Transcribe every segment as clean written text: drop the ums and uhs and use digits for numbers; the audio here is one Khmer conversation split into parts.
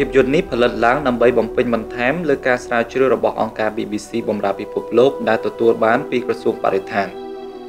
ភាពយន្តនេះផលិតឡើងដើម្បីបំពេញបន្ថែមលើការស្រាវជ្រាវរបស់អង្គការ BBC បម្រើពិភពលោកដែលទទួលបានពីក្រសួងបរិស្ថាន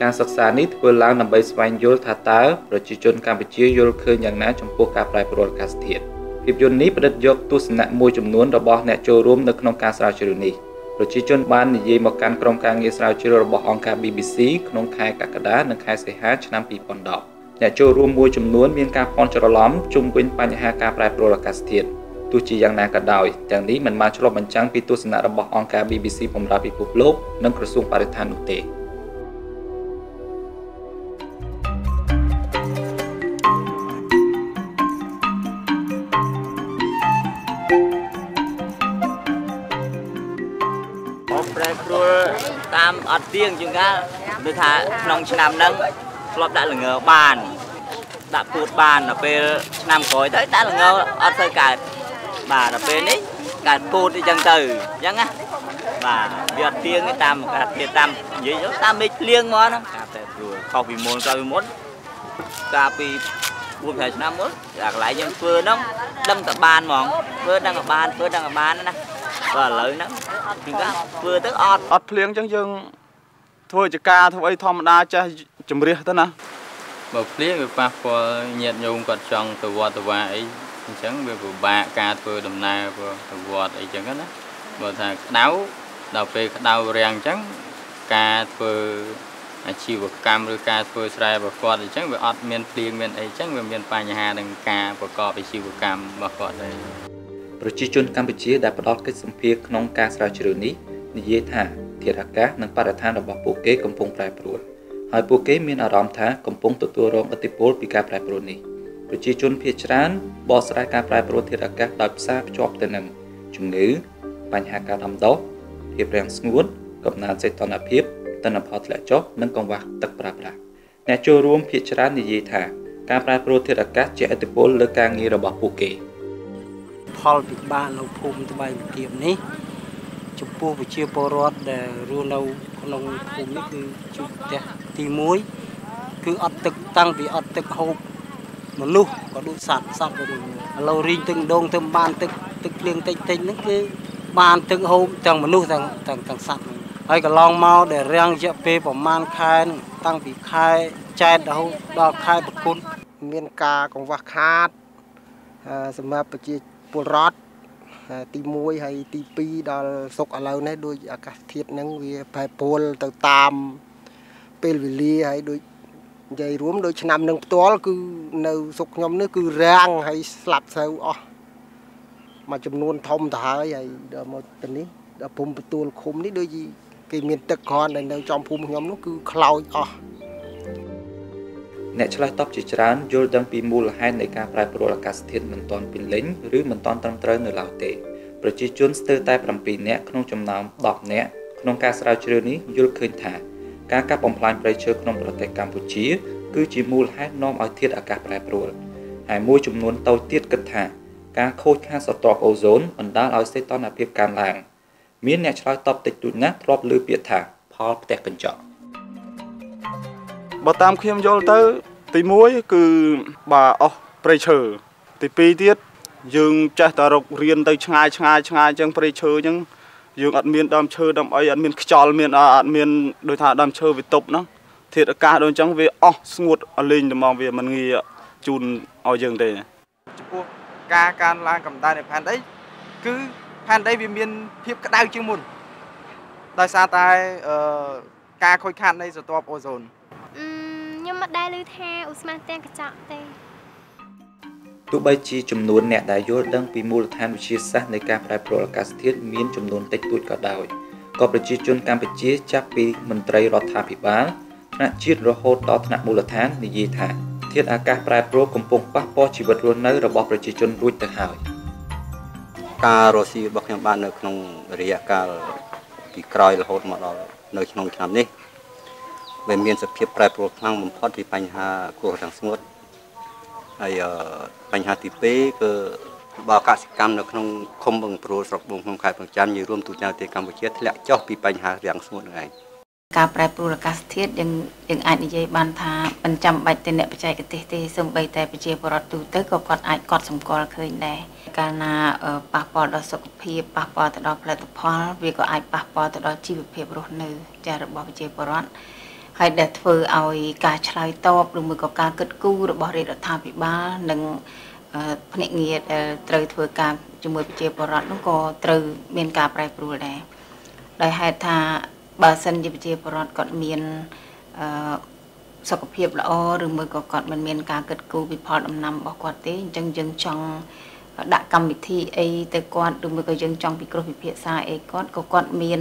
ការសិក្សានេះធ្វើឡើងដើម្បីស្វែងយល់ថាតើប្រជាជនកម្ពុជាយល់ឃើញយ៉ាងណាចំពោះការប្រែប្រួលអាកាសធាតុភាពយន្តនេះផ្តិតយកទស្សនៈមួយចំនួនរបស់អ្នកចូលរួមនៅក្នុងការស្រាវជ្រាវនេះប្រជាជនបាននិយាយមកកាន់ក្រុមការងារស្រាវជ្រាវរបស់អង្គការ BBC ក្នុងខែកក្កដានិងខែសីហាឆ្នាំ2010អ្នកចូលរួមមួយចំនួនមានការភ័ន្តច្រឡំជុំវិញបញ្ហាការប្រែប្រួលអាកាសធាតុទោះជាយ៉ាងណាក៏ដោយទាំងនេះមិនបានឆ្លុះបញ្ចាំងពីទស្សនៈរបស់អង្គការ BBC បម្រើពិភពលោកនិងក្រសួងបរិស្ថាននោះទេប្រែប្រួលតាមអត់ទៀងជាងកាលដូចថាក្នុងឆ្នាំហ្នឹងធ្លាប់ដាក់ល្ងបានដាក់ពូតបានដល់ពេលឆ្នាំក្រោយទៅដាក់ល្ងអត់ទៅកើតបាទដល់ពេលនេះកើតពូតអីចឹងទៅអញ្ចឹងណាបាទវាអត់ទៀងតាមអាកាសធាតុតាមនិយាយទៅតាមមេឃភ្លៀងមកហ្នឹងការប្រែប្រួលខុសពីមុនកាលពីមុនកាលពី4-5ឆ្នាំមុនអាកន្លែងយើងធ្វើហ្នឹងដឹងតែបានហ្មងធ្វើដឹងតែបានធ្វើដឹងតែបានណាបាទឥឡូវហ្នឹងគឺថាធ្វើទៅអត់ភ្លៀងអញ្ចឹងយើងធ្វើចការធ្វើអីធម្មតាចេះជំរះទៅណាបើភ្លៀងវាប៉ះពាល់ញាតិញោមគាត់ចង់ទៅវត្តទៅវាអីអញ្ចឹងវាពិបាកការធ្វើដំណើរទៅវត្តអីចឹងណាបើថាក្តៅដល់ពេលក្តៅរាំងអញ្ចឹងការធ្វើអាជីវកម្មឬការធ្វើស្រែរបស់គាត់អញ្ចឹងវាអត់មានភ្លៀងមានអីអញ្ចឹងវាមានបញ្ហានឹងការប្រកបអាជីវកម្មរបស់គាត់ដែរប្រជាជនកម្ពុជាដែលផ្ដល់កិច្ចសម្ភារក្នុងការស្រាវជ្រាវនេះនិយាយថាធាតុអាកាសនិងបរិស្ថានរបស់ពួកគេកំពុងប្រែប្រួលហើយពួកគេមានអារម្មណ៍ថាកំពុងទទួលរងឥទ្ធិពលពីការប្រែប្រួលនេះប្រជាជនភាគច្រើនបកស្រាយការប្រែប្រួលធាតុអាកាសដោយផ្សារភ្ជាប់ទៅនឹងជំងឺបញ្ហាការដាំដុះភាពរាំងស្ងួតកំណើនសីតុណ្ហភាពទិន្នផលធ្លាក់ចុះនិងកង្វះទឹកប្រើប្រាស់អ្នកចូលរួមភាគច្រើននិយាយថាការប្រែប្រួលធាតុអាកាសជះឥទ្ធិពលលើការងាររបស់ពួកគេផលពិបាកនៅភូមិត្បៃវិទាមនេះចំពោះប្រជាពលរដ្ឋដែលរស់នៅក្នុងភូមិនេះគឺជួបផ្ទះទី1គឺអត់ទឹកតាំងពីអត់ទឹកហូបមនុស្សក៏ដូចសត្វក៏ដូចឥឡូវរីងទឹកម្ដងទៅបានទឹកភ្លៀងតិចហ្នឹងគឺបានទឹកហូបទាំងមនុស្សទាំងសត្វហើយកន្លងមកដែលរាំងរយៈពេលប្រហែលខែតាំងពីខែចែករហូតដល់ខែប្រគុណមានការកង្វះខាតសម្រាប់ប្រជាពលរដ្ឋទី1ហើយទី2ដល់សុកឥឡូវនេះដូចអាកាសធាតុហ្នឹងវាប្រែប្រួលទៅតាមពេលវេលាហើយដូចនិយាយរួមដូចឆ្នាំនឹងផ្ទាល់គឺនៅសុកខ្ញុំនេះគឺរាំងហើយស្លាប់ស្រូវអស់មួយចំនួនធំទៅហើយដល់មកទៅនេះដល់ភូមិបន្ទួលឃុំនេះដូចគេមានទឹកគ្រាន់តែនៅចំភូមិខ្ញុំនោះគឺខ្លោចអស់អ្នកឆ្លើយតបជាច្រើនយល់ដឹងពីមូលហេតុនៃការប្រែប្រួលអាកាសធាតុមិនទាន់ពេញលេញឬមិនទាន់ត្រឹមត្រូវនៅឡើយទេប្រជាជនស្ទើរតែ7នាក់ក្នុងចំណោម10នាក់ក្នុងការស្រាវជ្រាវនេះយល់ឃើញថាការកាប់បំផ្លាញព្រៃឈើក្នុងប្រទេសកម្ពុជាគឺជាមូលហេតុនាំឲ្យធាតុអាកាសប្រែប្រួលហើយមួយចំនួនតូចទៀតគិតថាការខូចខាតស្រទាប់អូโซនបណ្ដាលឲ្យសីតុណ្ហភាពកើនឡើងមានអ្នកឆ្លើយតបតិចតួចណាស់ធ្លាប់ឮពាក្យថាផលផ្ទះកញ្ចក់បើតាមខ្ញុំយល់ទៅទី1គឺបើអស់ព្រៃឈើទី2ទៀតយើងចេះតែរករៀនទៅឆ្ងាយអញ្ចឹងព្រៃឈើអញ្ចឹងយើងអត់មានដើមឈើដើមអីអត់មានខ្យល់មានអត់មានដូចថាដើមឈើវាទប់ហ្នឹងធាតុអាកាសដូចអញ្ចឹងវាអស់ស្ងួតអលេងតែមកវាមិនងាយជូនឲ្យយើងទេចំពោះការកើនឡើងកម្ដៅនៃផែនដីគឺផែនដីវាមានភាពក្តៅជាងមុនដោយសារតែការខូចខាតនៃស្រទាប់អូโซនខ្ញុំមិនដែលឮថាឧស្ម័នផ្ទះកញ្ចក់ទេទោះបីជាចំនួនអ្នកដែលយល់ដឹងពីមូលដ្ឋានវិទ្យាសាស្ត្រនៃការប្រែប្រួលអាកាសធាតុមានចំនួនតិចតួចក៏ដោយក៏ប្រជាជនកម្ពុជាចាប់ពីមន្ត្រីរដ្ឋាភិបាលថ្នាក់ជាតិរហូតដល់ថ្នាក់មូលដ្ឋាននិយាយថាធាតុអាកាសប្រែប្រួលកំពុងប៉ះពាល់ជីវិតរស់នៅរបស់ប្រជាជនរួចទៅហើយការរស់ស៊ីរបស់ខ្ញុំបាននៅក្នុងរយៈកាលពីក្រោយរហូតមកដល់នៅក្នុងឆ្នាំនេះវាមានសភាពប្រែប្រួលខ្លាំងបំផុតពីបញ្ហាគ្រោះរាំងស្ងួតហើយបញ្ហាទី2គឺបបកសិកម្មនៅក្នុងឃុំបឹងព្រួលស្រុកបួងក្នុងខេត្តបន្ទាយមានរួមទូទាំងប្រទេសកម្ពុជាធ្លាក់ចុះពីបញ្ហារាំងស្ងួតហ្នឹងឯង ការប្រែប្រួលអាកាសធាតុយើងអាចនិយាយបានថាមិនចាំបាច់តែអ្នកបច្ចេកទេសទេសូម្បីតែប្រជាពលរដ្ឋទូទៅក៏គាត់អាចកត់សម្គាល់ឃើញដែរកាលណាប៉ះពាល់ដល់សុខភាពប៉ះពាល់ទៅដល់ផលិតផលវាក៏អាចប៉ះពាល់ទៅដល់ជីវភាពរស់នៅចារបស់ប្រជាពលរដ្ឋហើយដែលធ្វើឲ្យការឆ្លើយតបឬមួយក៏ការគិតគូររបស់រាជរដ្ឋាភិបាលនិងភ្នាក់ងារដែលត្រូវធ្វើការជាមួយប្រជាពលរដ្ឋនោះក៏ត្រូវមានការប្រែប្រួលដែរដោយហេតុថាបើសិនជាប្រជាពលរដ្ឋគាត់មានសុខភាពល្អឬមួយក៏គាត់មិនមានការគិតគូរពីផលដំណាំរបស់គាត់ទេអញ្ចឹងយើងចង់ដាក់កម្មវិធីអីទៅគាត់ឬមួយក៏យើងចង់ពិគ្រោះពិភាក្សាអីគាត់ក៏គាត់មាន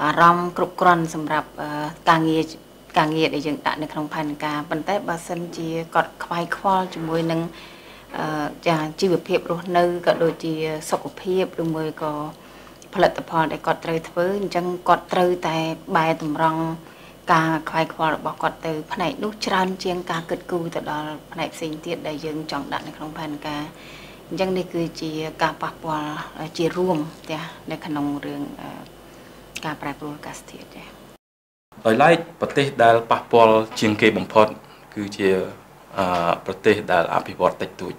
អារម្មណ៍គ្រប់គ្រាន់សម្រាប់ការងារដែលយើងដាក់នៅក្នុងផែនការប៉ុន្តែបើសិនជាគាត់ខ្វាយខ្វល់ជាមួយនឹងចាជីវភាពរស់នៅក៏ដូចជាសុខភាពឬមួយក៏ផលិតផលដែលគាត់ត្រូវធ្វើអញ្ចឹងគាត់ត្រូវតែបែរតម្រង់ការខ្វាយខ្វល់របស់គាត់ទៅផ្នែកនោះច្រើនជាងការគិតគូរទៅដល់ផ្នែកផ្សេងទៀតដែលយើងចង់ដាក់នៅក្នុងផែនការអញ្ចឹងនេះគឺជាការប៉ះពាល់ជារួមផ្ទះនៅក្នុងរឿងការប្រែប្រួលអាកាសធាតុចា៎ដោយឡែកប្រទេសដែលប៉ះពាល់ជាងគេបំផុតគឺជាប្រទេសដែលអភិវឌ្ឍតិចតួច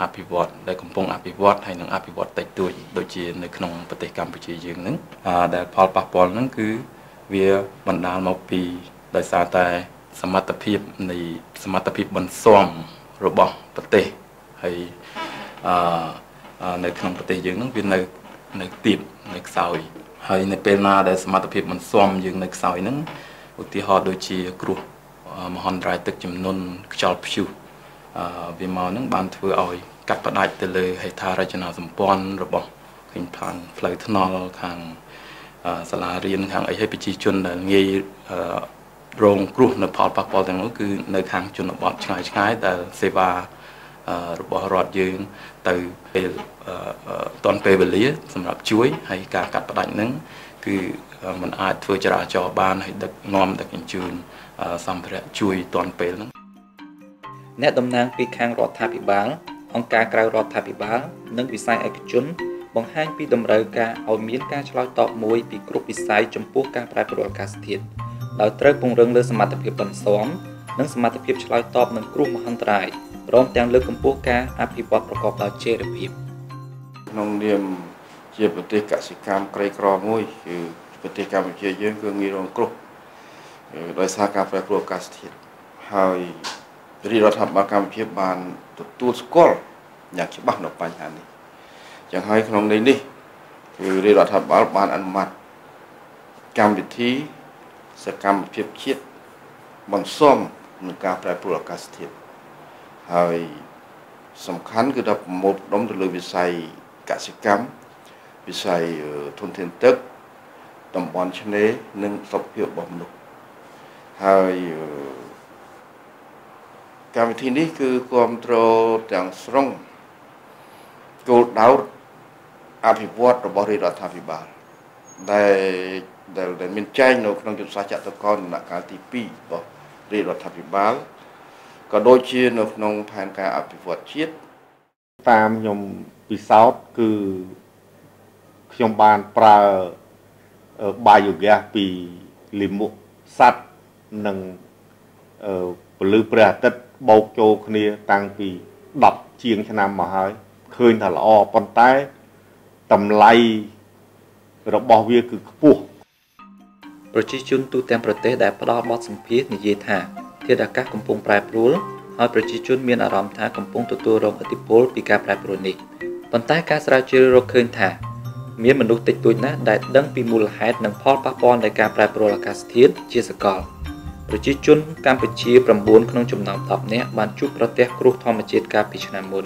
អភិវឌ្ឍដែលកំពុងអភិវឌ្ឍហើយនឹងអភិវឌ្ឍតិចតួចដូចជានៅក្នុងប្រទេសកម្ពុជាយើងហ្នឹងដែលផលប៉ះពាល់ហ្នឹងគឺវាបណ្ដាលមកពីដោយសារតែសមត្ថភាពបន្ស៊ាំរបស់ប្រទេសហើយនៅក្នុងប្រទេសយើងហ្នឹងវានៅទាបនៅខ្សោយហើយនៅពេលណាដែលសមត្ថភាពបន្ស៊ាំយើងនៅខ្សោយហ្នឹងឧទាហរណ៍ដូចជាគ្រោះមហន្តរាយទឹកជំនន់ខ្យល់ព្យុះវាមកហ្នឹងបានធ្វើឲ្យកាត់ផ្ដាច់ទៅលើហេដ្ឋារចនាសម្ព័ន្ធរបស់ខាងផ្លូវថ្នល់ខាងសាលារៀនខាងអីឲ្យប្រជាជនដែលងាយរងគ្រោះនៅផលប៉ះពាល់ទាំងនោះគឺនៅខាងជនបទឆ្ងាយដែលសេវារបស់រដ្ឋយើងទៅពេលតាន់ពេលវេលាសម្រាប់ជួយហើយការកាត់ផ្ដាច់ហ្នឹងគឺมันអាចធ្វើចរាចរណ៍បានហើយដឹកជញ្ជូនសម្ភារៈជួយតាន់ពេលហ្នឹងអ្នកតំណាងពីខាងរដ្ឋាភិបាលអង្គការក្រៅរដ្ឋាភិបាលនិងវិស័យឯកជនបង្ហាញពីតម្រូវការឲ្យមានការឆ្លើយតបមួយពីគ្រប់វិស័យចំពោះការប្រែប្រួលអាកាសធាតុដោយត្រូវពង្រឹងលើសមត្ថភាពបន្ស៊ាំនិងសមត្ថភាពឆ្លើយតបនឹងគ្រោះមហន្តរាយព្រមទាំងលើកកម្ពស់ការអភិវឌ្ឍប្រកបដោយចីរភាពក្នុងនាមជាប្រទេសកសិកម្មក្រីក្រមួយគឺប្រទេសកម្ពុជាយើងគឺងាយរងគ្រោះដោយសារការប្រែប្រួលអាកាសធាតុហើយរាជរដ្ឋាភិបាលកម្ពុជាបានទទួលស្គាល់យ៉ាងច្បាស់នៅបញ្ហានេះចឹងហើយក្នុងន័យនេះគឺរាជរដ្ឋាភិបាលបានអនុម័តកម្មវិធីសកម្មភាពជាតិបន្ស៊ាំនឹងការប្រែប្រួលអាកាសធាតុហើយសំខាន់គឺថាប្រមូលផ្ដុំទៅលើវិស័យកសិកម្មវិស័យធនធានទឹកតំបន់ឆ្នេរនិងសុខភាពរបស់មនុស្សហើយកម្មវិធីនេះគឺគ្រប់គ្រងទាំងស្រុងគោលដៅអភិវឌ្ឍរបស់រាជរដ្ឋាភិបាលដែលមានចែងនៅក្នុងយុទ្ធសាស្ត្រចតុកោណដំណាក់កាលទី2របស់រាជរដ្ឋាភិបាលក៏ដូចជានៅក្នុងផែនការអភិវឌ្ឍជាតិតាមខ្ញុំពិសោធន៍គឺខ្ញុំបានប្រើ biogas ពីលាមកសត្វនិងពលឺព្រះអាទិត្យបូកចូលគ្នាតាំងពី10ជាងឆ្នាំមកហើយឃើញថាល្អប៉ុន្តែតម្លៃរបស់វាគឺខ្ពស់ប្រជាជនទូទាំងប្រទេសដែលផ្ដល់បទសម្ភាសន៍និយាយថាធាតុអាកាសកំពុងប្រែប្រួលហើយប្រជាជនមានអារម្មណ៍ថាកំពុងទទួលរងឥទ្ធិពលពីការប្រែប្រួលនេះប៉ុន្តែការស្រាវជ្រាវរកឃើញថាមានមនុស្សតិចតួចណាស់ដែលដឹងពីមូលហេតុនិងផលប៉ះពាល់នៃការប្រែប្រួលអាកាសធាតុជាសកលប្រជាជនកម្ពុជា9ក្នុងចំណោម10នាក់បានជួបប្រទះគ្រោះធម្មជាតិកាលពីឆ្នាំមុន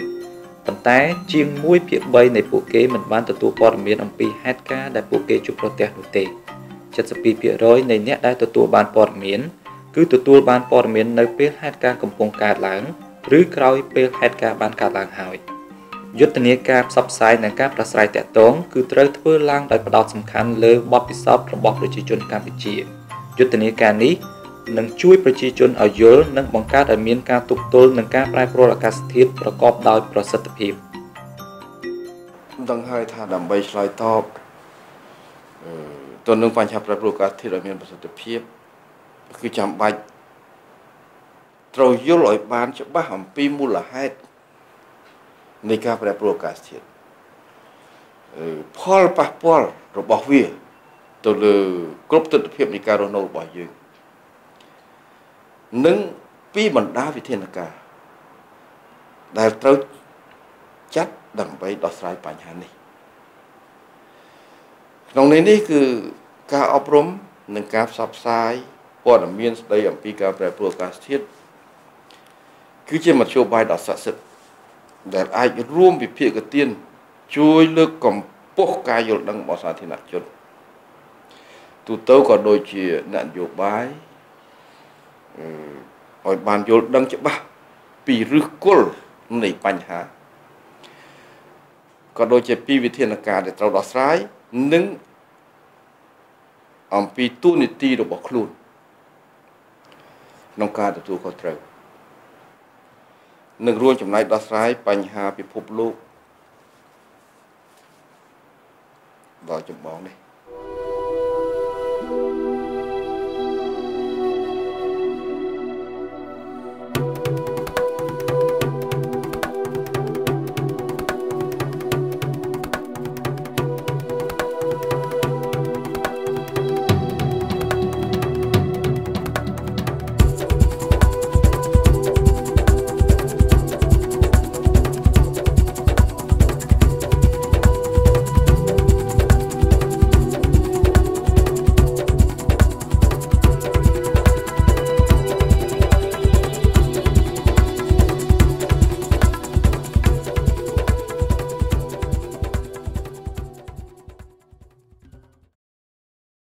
ប៉ុន្តែជាង1/3នៃពួកគេមិនបានទទួលព័ត៌មានអំពីហេតុការណ៍ដែលពួកគេជួបប្រទះនោះទេ 72% នៃអ្នកដែលទទួលបានព័ត៌មានគឺទទួលបានព័ត៌មាននៅពេលហេតុការណ៍កំពុងកើតឡើងឬក្រោយពេលហេតុការណ៍បានកើតឡើងហើយយុទ្ធនាការផ្សព្វផ្សាយនិងការប្រាស្រ័យទាក់ទងគឺត្រូវធ្វើឡើងដោយផ្ដោតសំខាន់លើបទពិសោធន៍របស់ប្រជាជនកម្ពុជាយុទ្ធនាការនេះនឹងជួយប្រជាជនឲ្យយល់និងបង្កើតឲ្យមានការទប់ទល់នឹងការប្រែប្រួលអាកាសធាតុប្រកបដោយប្រសិទ្ធភាពដឹងហើយថាដើម្បីឆ្លើយតប ទល់នឹងបញ្ហាប្រែប្រួលអាកាសធាតុឲ្យមានប្រសិទ្ធភាពគឺចាំបាច់ត្រូវយល់ឲ្យបានច្បាស់អំពីមូលហេតុនៃការប្រែប្រួលអាកាសធាតុផលប៉ះពាល់របស់វាទៅលើគ្រប់ទិដ្ឋភាពនៃការរស់នៅរបស់យើងនិងពីបណ្ដាវិធានការដែលត្រូវចាត់ដើម្បីដោះស្រាយបញ្ហានេះក្នុងនេះគឺការអប់រំនិងការផ្សព្វផ្សាយព័ត៌មានស្ដីអំពីការប្រែប្រួលអាកាសធាតុគឺជាមធ្យោបាយដ៏ស័ក្តិសិទ្ធិដែលអាចរួមវិភាគទានជួយលើកកម្ពស់ការយល់ដឹងរបស់សាធារណជនទូទៅក៏ដូចជានយោបាយឲ្យបានយល់ដឹងច្បាស់ពីឫសគល់នៃបញ្ហាក៏ដូចជាពីវិធានការដែលត្រូវដោះស្រាយនិងអំពីទូនីតិរបស់ខ្លួនក្នុងការទទួលខុសត្រូវនិងរួមចំណែកដោះស្រាយបញ្ហាពិភពលោកដ៏ចម្បងនេះ